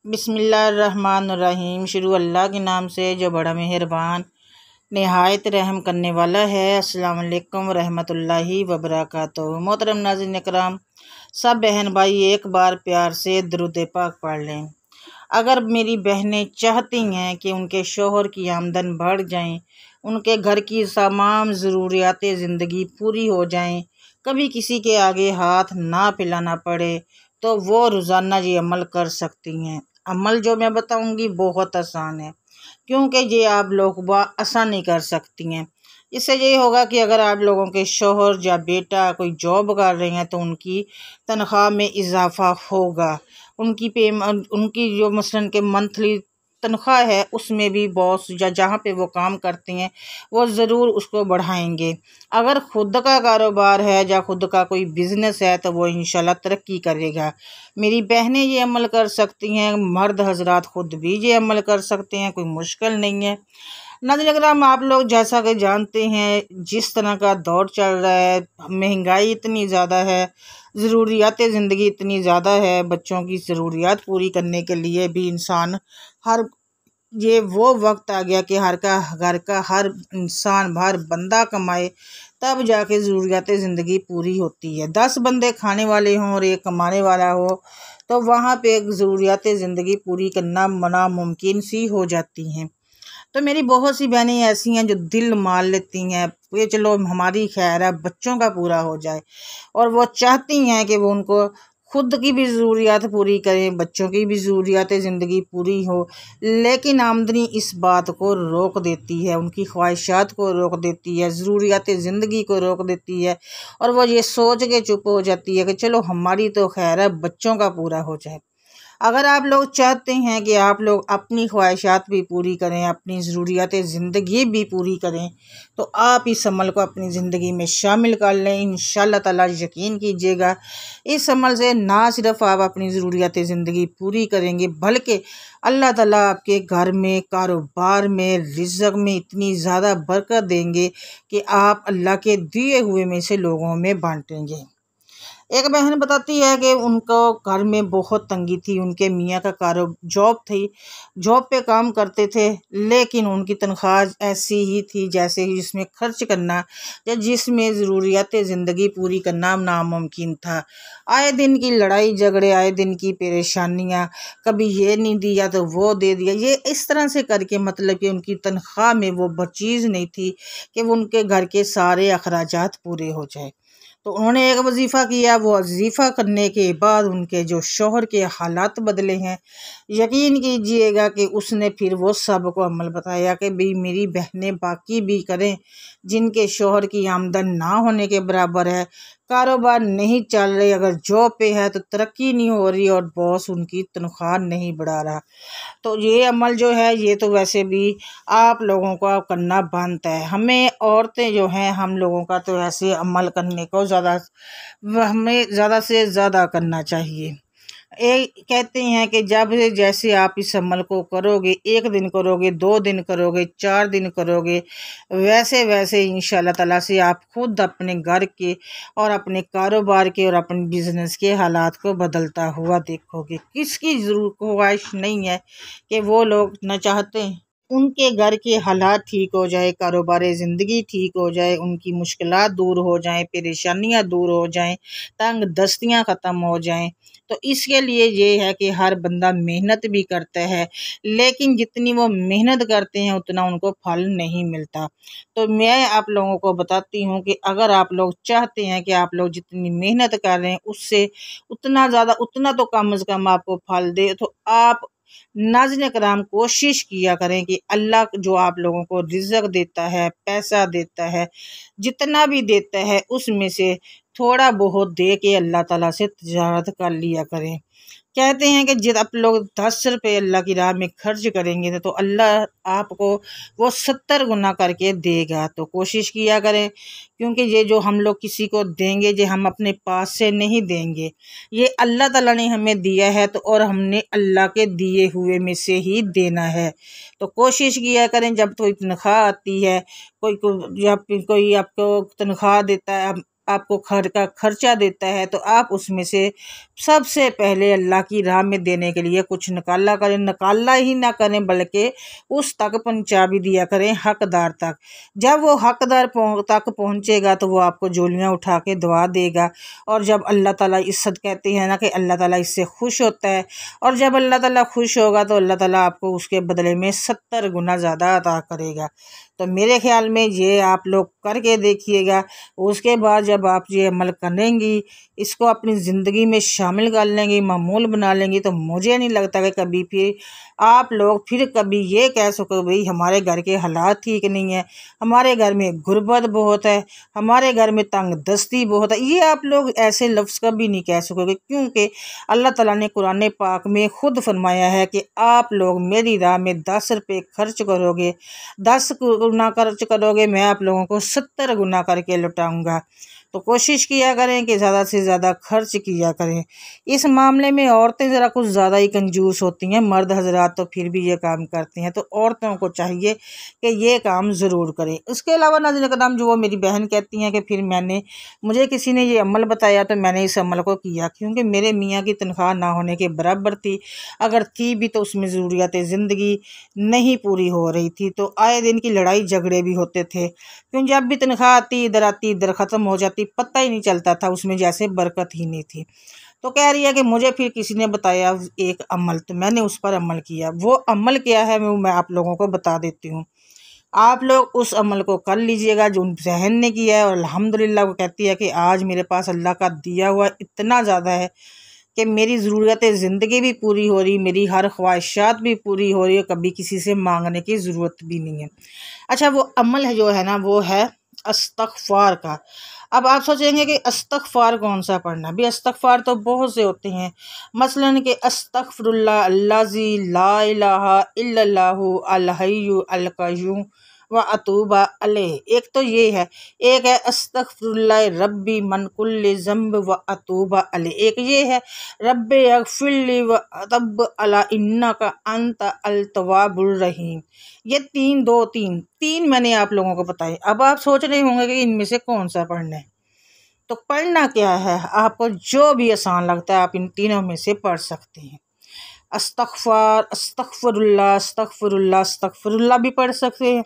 बिस्मिल्लाहिर्रहमानिर्रहीम। शुरू अल्लाह के नाम से जो बड़ा मेहरबान नहायत रहम करने वाला है। अस्सलाम वालेकुम रहमतुल्लाहि व बरकातुहू। मोहतरम नाज़रीन इकराम, सब बहन भाई एक बार प्यार से दुरूद पाक पढ़ लें। अगर मेरी बहनें चाहती हैं कि उनके शोहर की आमदन बढ़ जाए, उनके घर की तमाम ज़रूरियात ज़िंदगी पूरी हो जाएं, कभी किसी के आगे हाथ ना फैलाना पड़े, तो वो रोज़ाना ये अमल कर सकती हैं। अमल जो मैं बताऊंगी बहुत आसान है, क्योंकि ये आप लोग आसान नहीं कर सकती हैं। इससे ये होगा कि अगर आप लोगों के शोहर या बेटा कोई जॉब कर रहे हैं तो उनकी तनख्वाह में इजाफा होगा। उनकी पेमेंट, उनकी जो मसलन के मंथली तनख्वाह है उसमें भी बॉस या जहाँ पे वो काम करते हैं वो ज़रूर उसको बढ़ाएंगे। अगर खुद का कारोबार है या खुद का कोई बिज़नेस है तो वो इंशाल्लाह तरक्की करेगा। मेरी बहनें ये अमल कर सकती हैं, मर्द हजरात खुद भी ये अमल कर सकते हैं, कोई मुश्किल नहीं है। नाज़रीन अकराम, आप लोग जैसा कि जानते हैं जिस तरह का दौर चल रहा है, महंगाई इतनी ज़्यादा है, ज़रूरियात ज़िंदगी इतनी ज़्यादा है, बच्चों की ज़रूरियात पूरी करने के लिए भी इंसान हर ये वो वक्त आ गया कि घर का हर इंसान हर बंदा कमाए, तब जाके ज़रूरियात ज़िंदगी पूरी होती है। 10 बंदे खाने वाले हों और एक कमाने वाला हो तो वहाँ पे ज़रूरियात ज़िंदगी पूरी करना नामुमकिन सी हो जाती हैं। तो मेरी बहुत सी बहनें ऐसी हैं जो दिल मान लेती हैं, ये चलो हमारी खैर है, बच्चों का पूरा हो जाए, और वो चाहती हैं कि वो उनको खुद की भी ज़रूरियात पूरी करें, बच्चों की भी ज़रूरियात ज़िंदगी पूरी हो। लेकिन आमदनी इस बात को रोक देती है, उनकी ख्वाहिशात को रोक देती है, ज़रूरियात ज़िंदगी को रोक देती है, और वो ये सोच के चुप हो जाती है कि चलो हमारी तो खैर है, बच्चों का पूरा हो जाए। अगर आप लोग चाहते हैं कि आप लोग अपनी ख्वाहिशात भी पूरी करें, अपनी ज़रूरियात ज़िंदगी भी पूरी करें, तो आप इस अमल को अपनी ज़िंदगी में शामिल कर लें। इंशाअल्लाह ताला यकीन कीजिएगा, इस अमल से ना सिर्फ आप अपनी ज़रूरियात ज़िंदगी पूरी करेंगे, बल्कि अल्लाह ताला आपके घर में, कारोबार में, रिज़्क़ में इतनी ज़्यादा बरकत देंगे कि आप अल्लाह के दिए हुए में से लोगों में बांटेंगे। एक बहन बताती है कि उनको घर में बहुत तंगी थी, उनके मियाँ का जॉब थी, जॉब पे काम करते थे, लेकिन उनकी तनख्वाह ऐसी ही थी जैसे जिसमें खर्च करना या जिसमें ज़रूरियात ज़िंदगी पूरी करना नामुमकिन था। आए दिन की लड़ाई झगड़े, आए दिन की परेशानियाँ, कभी ये नहीं दिया तो वो दे दिया, ये इस तरह से करके मतलब कि उनकी तनख्वाह में वो चीज़ नहीं थी कि वो उनके घर के सारे अखराजात पूरे हो जाए। तो उन्होंने एक वजीफ़ा किया, वो वजीफ़ा करने के बाद उनके जो शौहर के हालात बदले हैं। यकीन कीजिएगा कि उसने फिर वो सबको अमल बताया कि भाई मेरी बहनें बाकी भी करें जिनके शौहर की आमदन ना होने के बराबर है, कारोबार नहीं चल रही, अगर जॉब पे है तो तरक्की नहीं हो रही और बॉस उनकी तनख्वाह नहीं बढ़ा रहा। तो ये अमल जो है ये तो वैसे भी आप लोगों को करना बनता है। हमें औरतें जो हैं, हम लोगों का तो ऐसे अमल करने को हमें ज़्यादा से ज़्यादा करना चाहिए। एक कहते हैं कि जब जैसे आप इस अमल को करोगे, 1 दिन करोगे, 2 दिन करोगे, 4 दिन करोगे, वैसे वैसे इंशाल्लाह ताला से आप खुद अपने घर के और अपने कारोबार के और अपने बिजनेस के हालात को बदलता हुआ देखोगे। किसकी ज़रूर ख्वाहिश नहीं है कि वो लोग न चाहते हैं उनके घर के हालात ठीक हो जाए, कारोबार ज़िंदगी ठीक हो जाए, उनकी मुश्किलात दूर हो जाएं, परेशानियां दूर हो जाएं, तंग दस्तियां ख़त्म हो जाएं। तो इसके लिए ये है कि हर बंदा मेहनत भी करता है, लेकिन जितनी वो मेहनत करते हैं उतना उनको फल नहीं मिलता। तो मैं आप लोगों को बताती हूँ कि अगर आप लोग चाहते हैं कि आप लोग जितनी मेहनत कर रहे हैं उससे उतना ज़्यादा, उतना तो कम से कम आपको फल दे, तो आप नाज़रीन कराम कोशिश किया करें कि अल्लाह जो आप लोगों को रिज़्क़ देता है, पैसा देता है, जितना भी देता है उसमें से थोड़ा बहुत दे के अल्लाह ताला से तिजारत कर लिया करें। कहते हैं कि जब आप लोग 10 रुपये अल्लाह की राह में खर्च करेंगे तो अल्लाह आपको वो 70 गुना करके देगा। तो कोशिश किया करें, क्योंकि ये जो हम लोग किसी को देंगे ये हम अपने पास से नहीं देंगे, ये अल्लाह ताला ने हमें दिया है, तो और हमने अल्लाह के दिए हुए में से ही देना है। तो कोशिश किया करें जब कोई तनख्वाह आती है, कोई आपको तनख्वाह देता है, आपको घर का खर्चा देता है, तो आप उसमें से सबसे पहले अल्लाह की राह में देने के लिए कुछ निकाला करें, निकाला ही ना करें बल्कि उस तक पहुँचा भी दिया करें, हकदार तक। जब वो हकदार तक पहुँचेगा तो वो आपको झोलियाँ उठा के दुआ देगा। और जब अल्लाह ताला इज्जत कहते हैं ना कि अल्लाह ताला इससे खुश होता है, और जब अल्लाह ताला खुश होगा तो अल्लाह ताला आपको उसके बदले में 70 गुना ज़्यादा अता करेगा। तो मेरे ख्याल में ये आप लोग करके देखिएगा। उसके बाद जब आप ये अमल करेंगी, इसको अपनी ज़िंदगी में शामिल कर लेंगी, मामूल बना लेंगी, तो मुझे नहीं लगता कि कभी फिर आप लोग फिर कभी ये कह सको भाई हमारे घर के हालात ठीक नहीं है, हमारे घर में गुर्बत बहुत है, हमारे घर में तंग दस्ती बहुत है। ये आप लोग ऐसे लफ्ज़ कभी नहीं कह सकोगे, क्योंकि अल्लाह ताला ने कुरान पाक में ख़ुद फरमाया है कि आप लोग मेरी राह में 10 रुपये खर्च करोगे, 10 गुना खर्च करोगे, मैं आप लोगों को 70 गुना करके लौटाऊंगा। तो कोशिश किया करें कि ज़्यादा से ज़्यादा खर्च किया करें। इस मामले में औरतें ज़रा कुछ ज़्यादा ही कंजूस होती हैं, मर्द हजरात तो फिर भी ये काम करते हैं, तो औरतों को चाहिए कि ये काम ज़रूर करें। उसके अलावा नाज़रीन करम, जो वो मेरी बहन कहती हैं कि फिर मुझे किसी ने ये अमल बताया तो मैंने इस अमल को किया, क्योंकि मेरे मियाँ की तनख्वाह ना होने के बराबर थी, अगर थी भी तो उसमें ज़रूरियात ज़िंदगी नहीं पूरी हो रही थी, तो आए दिन की लड़ाई झगड़े भी होते थे। क्यों, जब भी तनख्वाह आती इधर ख़त्म हो जाती, पता ही नहीं चलता था, उसमें जैसे बरकत ही नहीं थी। तो कह रही है कि मुझे फिर किसी ने बताया एक अमल, तो मैंने उस पर अमल किया। वो अमल क्या है वो मैं आप लोगों को बता देती हूँ। आप लोग उस अमल को कर लीजिएगा जो उन बहन ने किया है, और अल्हम्दुलिल्लाह वो कहती है कि आज मेरे पास अल्लाह का दिया हुआ इतना ज़्यादा है कि मेरी ज़रूरत ज़िंदगी भी पूरी हो रही, मेरी हर ख्वाहिशात भी पूरी हो रही है, कभी किसी से मांगने की ज़रूरत भी नहीं है। अच्छा, वो अमल है जो है ना, वो है इस्तग़फ़ार का। अब आप सोचेंगे कि इस्तग़फ़ार कौन सा पढ़ना, भी इस्तग़फ़ार तो बहुत से होते हैं। मसलन कि अस्तग़फ़िरुल्लाह अल्लज़ी ला इलाहा इल्लल्लाहु अल हय्यु अल क़य्यूम व अतूबु अलैह। एक तो ये है, एक है अस्तग़फ़िरुल्लाह रब्बी मन कुल्लि ज़ंब व अतूबु अलैह। एक ये है रब्बि अग़फ़िरली व तब अला इन्नका अंत अल तव्वाबुर रहीम। ये तीन मैंने आप लोगों को बताए। अब आप सोच रहे होंगे कि इनमें से कौन सा पढ़ना है। तो पढ़ना क्या है, आपको जो भी आसान लगता है आप इन तीनों में से पढ़ सकते हैं। अस्तग़फ़ार, अस्तग़फ़िरुल्लाह, अस्तग़फ़िरुल्लाह, अस्तग़फ़िरुल्लाह भी पढ़ सकते हैं।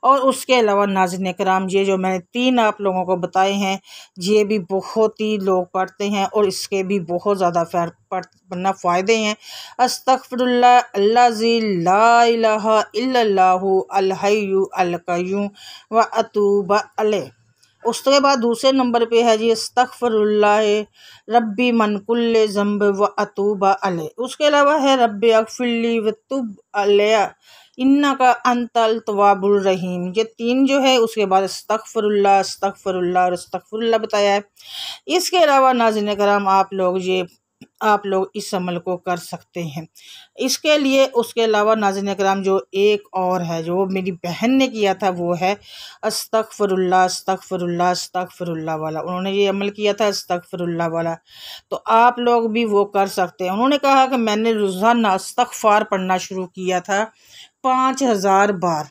और उसके अलावा नाज़रीन किराम, ये जो मैंने 3 आप लोगों को बताए हैं, ये भी बहुत ही लोग पढ़ते हैं और इसके भी बहुत ज़्यादा फ़ायदे हैं। अस्तग़फ़िरुल्लाह अल्लज़ी ला इलाहा इल्लल्लाहु अल हय्यु अल क़य्यूम व अतूबु अलैह। उसके बाद दूसरे नंबर पे है जी अस्तग़फ़िरुल्लाह रब्बी मन कुल्लि ज़ंब व अतूबु अलैह। उसके अलावा है रब्बि अग़फ़िरली व तुब अलैया इन्नका अंतल तव्वाबुर रहीम। ये 3 जो है, उसके बाद अस्तग़फ़िरुल्लाह, अस्तग़फ़िरुल्लाह और अस्तग़फ़िरुल्लाह बताया है। इसके अलावा नाज़रीन करम, आप लोग इस अमल को कर सकते हैं। इसके लिए उसके अलावा नाज़रीन करम, जो एक और है जो मेरी बहन ने किया था, वो है अस्तग़फ़िरुल्लाह, अस्तग़फ़िरुल्लाह, अस्तग़फ़िरुल्लाह वाला। उन्होंने ये अमल किया था अस्तग़फ़िरुल्लाह वाला, तो आप लोग भी वो कर सकते हैं। उन्होंने कहा कि मैंने रोज़ाना इस्तग़फ़ार पढ़ना शुरू किया था 5000 बार।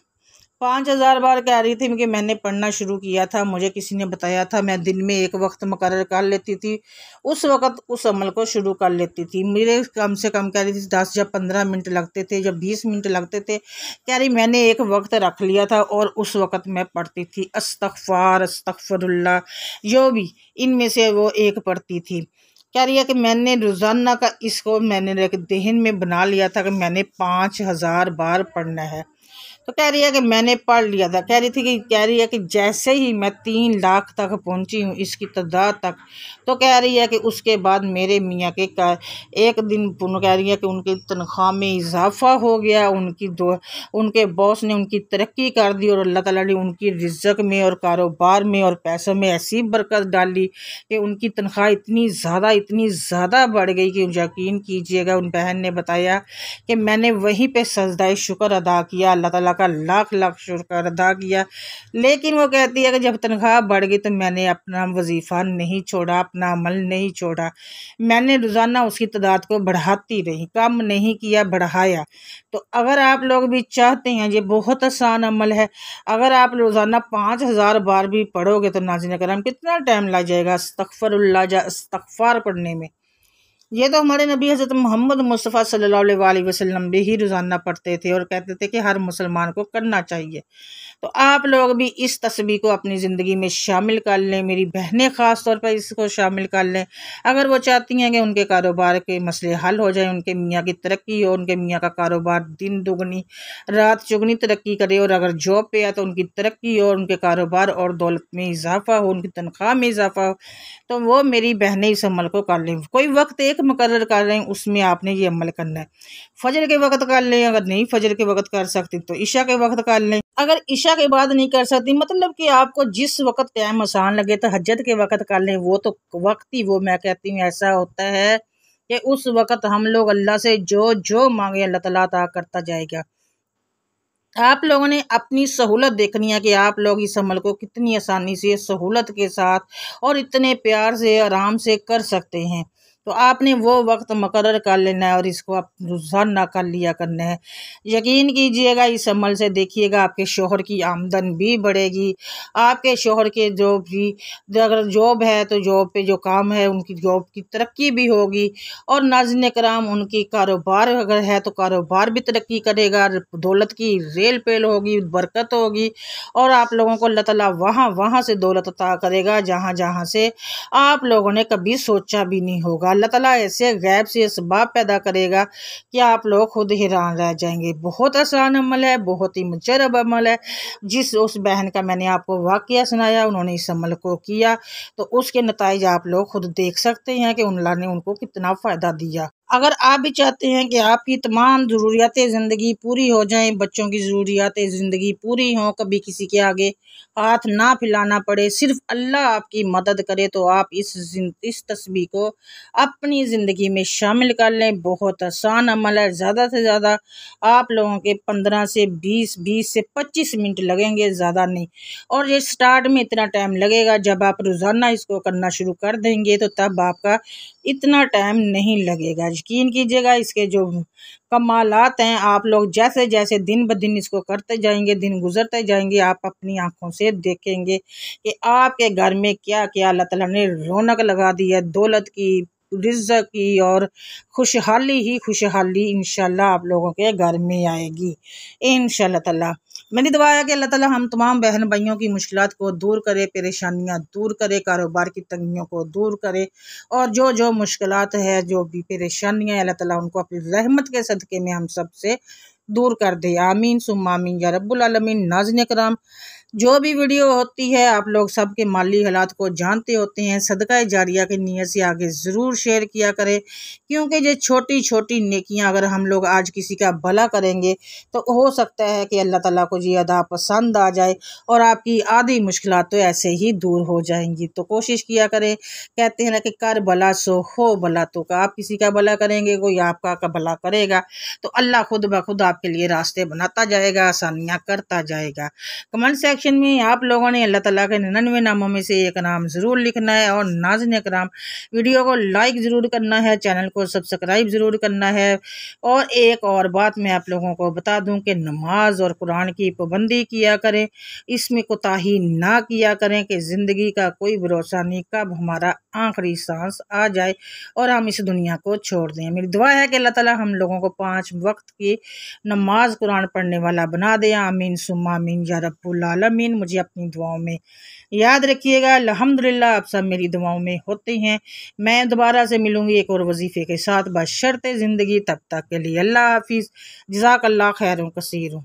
5000 बार कह रही थी कि मैंने पढ़ना शुरू किया था, मुझे किसी ने बताया था, मैं दिन में एक वक्त मुकर्रर कर लेती थी, उस वक़्त उस अमल को शुरू कर लेती थी। मेरे कम से कम कह रही थी 10 या 15 मिनट लगते थे, जब 20 मिनट लगते थे, कह रही मैंने एक वक्त रख लिया था और उस वक़्त मैं पढ़ती थी अस्तग़फ़ार, अस्तग़फ़िरुल्लाह, जो भी इनमें से वो एक पढ़ती थी। कह रही है कि मैंने रोज़ाना का इसको मैंने एक ज़हन में बना लिया था कि मैंने 5000 बार पढ़ना है। तो कह रही है कि मैंने पढ़ लिया था। कह रही है कि जैसे ही मैं 3 लाख तक पहुंची हूँ, इसकी तादाद तक, तो कह रही है कि उसके बाद मेरे मियाँ के एक दिन कह रही है कि उनकी तनख्वाह में इजाफा हो गया, उनके बॉस ने उनकी तरक्की कर दी और अल्लाह ताला ने उनकी रिज़्क़ में और कारोबार में और पैसों में ऐसी बरकत डाली कि उनकी तनख्वाह इतनी ज़्यादा बढ़ गई कि यकीन कीजिएगा, उन बहन ने बताया कि मैंने वहीं पे सजदाए शुक्र अदा किया, अल्लाह ताला का लाख लाख शुक्र अदा किया। लेकिन वो कहती है कि जब तनख्वाह बढ़ गई तो मैंने अपना वजीफ़ा नहीं छोड़ा, अपना अमल नहीं छोड़ा, मैंने रोज़ाना उसकी तादाद को बढ़ाती रही, कम नहीं किया, बढ़ाया। तो अगर आप लोग भी चाहते हैं, ये बहुत आसान अमल है, अगर आप रोज़ाना 5000 बार भी पढ़ोगे तो नाज़रीन करम कितना टाइम लग जाएगा इस्तग़फ़िरुल्लाह या इस्तग़फ़ार पढ़ने में। ये तो हमारे नबी हज़रत मोहम्मद मुस्तफ़ा सल्लल्लाहु अलैहि वसल्लम भी ही रोज़ाना पढ़ते थे और कहते थे कि हर मुसलमान को करना चाहिए। तो आप लोग भी इस तस्बीह को अपनी ज़िंदगी में शामिल कर लें। मेरी बहनें ख़ास तौर पर इसको शामिल कर लें। अगर वो चाहती हैं कि उनके कारोबार के मसले हल हो जाएं, उनके मियाँ की तरक्की हो, उनके मियाँ का कारोबार दिन दुगनी रात चुगनी तरक्की करे, और अगर जॉब पे है तो उनकी तरक्की हो, उनके कारोबार और दौलत में इजाफा हो, उनकी तनख्वाह में इजाफा हो, तो वो मेरी बहनें इस अमल को कर लें। कोई वक्त एक मुकर्रर कर लें, उसमें आपने ये अमल करना है। फजर के वक्त कर लें, अगर नहीं फजर के वक्त कर सकती तो ईशा के वक्त कर लें। अगर ईशा के बाद नहीं कर सकती, मतलब कि आपको जिस वक्त टाइम आसान लगे, तहज्जुद के वक्त कर लें। वो तो वक्त ही वो मैं कहती हूँ ऐसा होता है कि उस वक्त हम लोग अल्लाह से जो जो मांगे अल्लाह ताला अता करता जाएगा। आप लोगों ने अपनी सहूलत देखनी है कि आप लोग इस अमल को कितनी आसानी से सहूलत के साथ और इतने प्यार से आराम से कर सकते हैं। तो आपने वो वक्त मुकर्रर कर लेना है और इसको आप रोज़ाना कर लिया करना है। यकीन कीजिएगा इस अमल से देखिएगा आपके शोहर की आमदन भी बढ़ेगी। आपके शोहर के जो भी अगर जॉब है तो जॉब पे जो काम है उनकी जॉब की तरक्की भी होगी, और नाज़रीन कराम उनकी कारोबार अगर है तो कारोबार भी तरक्की करेगा, दौलत की रेल पेल होगी, बरकत होगी, और आप लोगों को अल्लाह ताला वहाँ वहाँ से दौलत अता करेगा जहाँ जहाँ से आप लोगों ने कभी सोचा भी नहीं होगा। अल्लाह ताला ऐसे गैब से असबाब पैदा करेगा कि आप लोग खुद हैरान रह जाएंगे। बहुत आसान अमल है, बहुत ही मुजरब अमल है। जिस उस बहन का मैंने आपको वाक़या सुनाया, उन्होंने इस अमल को किया, तो उसके नताइज आप लोग खुद देख सकते हैं कि अल्लाह ने उनको कितना फ़ायदा दिया। अगर आप भी चाहते हैं कि आपकी तमाम ज़रूरियातें ज़िंदगी पूरी हो जाएं, बच्चों की ज़रूरियातें ज़िंदगी पूरी हों, कभी किसी के आगे हाथ ना फैलाना पड़े, सिर्फ अल्लाह आपकी मदद करे, तो आप इस तस्बीह को अपनी ज़िंदगी में शामिल कर लें। बहुत आसान अमल है। ज़्यादा से ज़्यादा आप लोगों के 15 से 20 से 25 मिनट लगेंगे, ज़्यादा नहीं। और ये स्टार्ट में इतना टाइम लगेगा, जब आप रोज़ाना इसको करना शुरू कर देंगे तो तब आपका इतना टाइम नहीं लगेगा। यकीन कीजिएगा इसके जो कमालात हैं, आप लोग जैसे जैसे दिन ब दिन इसको करते जाएंगे, दिन गुजरते जाएंगे, आप अपनी आंखों से देखेंगे कि आपके घर में क्या क्या अल्लाह ताला ने रौनक लगा दी है, दौलत की, रिज़्क़ की, और खुशहाली ही खुशहाली इंशाल्लाह आप लोगों के घर में आएगी इंशाल्लाह ताला। मेरी दुआ है कि अल्लाह ताला हम तमाम बहन भाइयों की मुश्किलात को दूर करे, परेशानियां दूर करे, कारोबार की तंगियों को दूर करे, और जो जो मुश्किलात है, जो भी परेशानियां, अल्लाह ताला उनको अपनी रहमत के सदक़े में हम सब से दूर कर दे। आमीन सुम्मा आमीन या रब्बुल आलमीन। नाज़रीन कराम, जो भी वीडियो होती है आप लोग सबके माली हालात को जानते होते हैं, सदका जारिया की नीयत से आगे ज़रूर शेयर किया करें, क्योंकि ये छोटी छोटी नेकियां अगर हम लोग आज किसी का भला करेंगे तो हो सकता है कि अल्लाह ताला को ये अदा पसंद आ जाए और आपकी आधी मुश्किलात तो ऐसे ही दूर हो जाएंगी। तो कोशिश किया करें, कहते हैं ना कि कर भला सो हो भला, तो आप किसी का भला करेंगे कोई आपका का भला करेगा, तो अल्लाह खुद ब खुद आपके लिए रास्ते बनाता जाएगा, आसानियाँ करता जाएगा। कमेंट सेक्शन में आप लोगों ने अल्लाह ताला के 99 नामों में से एक नाम ज़रूर लिखना है, और नाज़रीन कराम वीडियो को लाइक ज़रूर करना है, चैनल को सब्सक्राइब ज़रूर करना है। और एक और बात मैं आप लोगों को बता दूं कि नमाज और कुरान की पाबंदी किया करें, इसमें कोताही ना किया करें कि ज़िंदगी का कोई भरोसा नहीं, कब हमारा आखिरी सांस आ जाए और हम इस दुनिया को छोड़ दें। मेरी दुआ है कि अल्लाह ताला हम लोगों को 5 वक्त की नमाज कुरान पढ़ने वाला बना दे। आमीन सुम्मा आमीन या रब्बुल आलमीन। मुझे अपनी दुआओं में याद रखिएगा। अल्हम्दुलिल्लाह आप सब मेरी दुआओं में होते हैं। मैं दोबारा से मिलूंगी एक और वजीफे के साथ, बशर्ते ज़िंदगी। तब तक के लिए अल्लाह हाफिज़। जज़ाकल्लाह खैरुन कसीर।